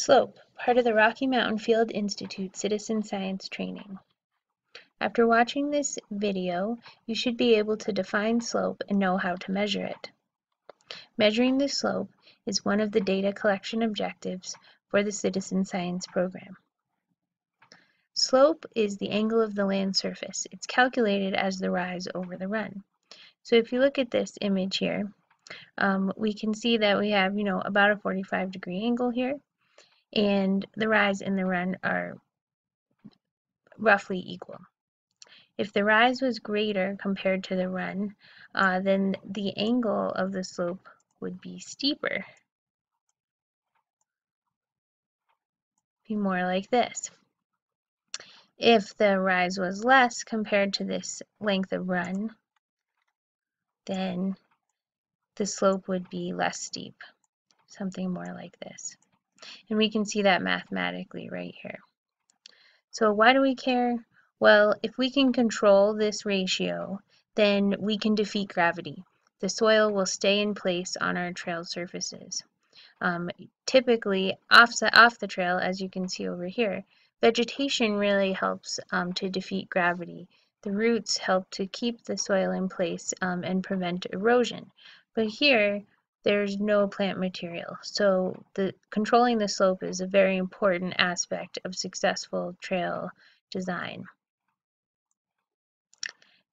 SLOPE, part of the Rocky Mountain Field Institute Citizen Science Training. After watching this video, you should be able to define slope and know how to measure it. Measuring the slope is one of the data collection objectives for the Citizen Science program. Slope is the angle of the land surface. It's calculated as the rise over the run. So if you look at this image here, we can see that we have, about a 45-degree angle here, and the rise and the run are roughly equal. If the rise was greater compared to the run, then the angle of the slope would be steeper. Be more like this. If the rise was less compared to this length of run, then the slope would be less steep, something more like this. And we can see that mathematically right here. So why do we care? Well, if we can control this ratio, then we can defeat gravity. The soil will stay in place on our trail surfaces. Typically, off the trail, as you can see over here, vegetation really helps to defeat gravity. The roots help to keep the soil in place and prevent erosion. But here, there's no plant material, so controlling the slope is a very important aspect of successful trail design.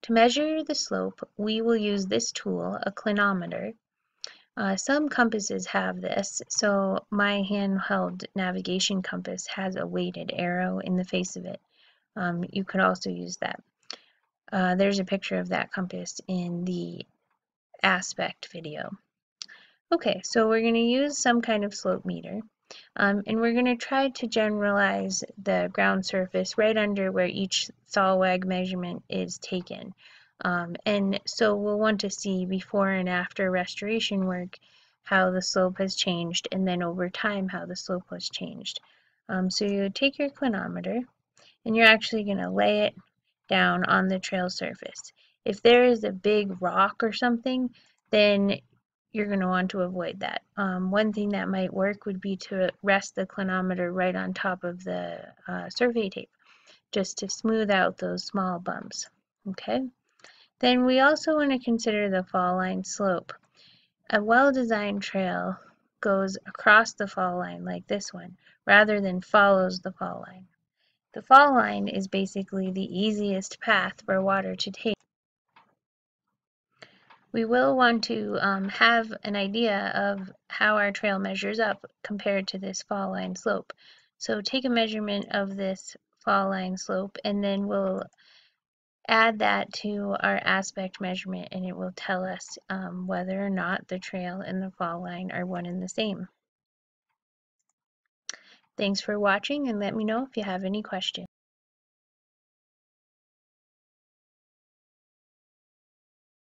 To measure the slope, we will use this tool, a clinometer. Some compasses have this, so my handheld navigation compass has a weighted arrow in the face of it. You could also use that. There's a picture of that compass in the aspect video. Okay, so we're going to use some kind of slope meter, and we're going to try to generalize the ground surface right under where each Thalweg measurement is taken. And so we'll want to see before and after restoration work how the slope has changed, and then over time how the slope was changed. So you take your clinometer, and you're actually going to lay it down on the trail surface. If there is a big rock or something, then you're going to want to avoid that. One thing that might work would be to rest the clinometer right on top of the survey tape, just to smooth out those small bumps. Okay. Then we also want to consider the fall line slope. A well-designed trail goes across the fall line like this one, rather than follows the fall line. The fall line is basically the easiest path for water to take. We will want to have an idea of how our trail measures up compared to this fall line slope. So take a measurement of this fall line slope, and then we'll add that to our aspect measurement, and it will tell us whether or not the trail and the fall line are one and the same. Thanks for watching, and let me know if you have any questions.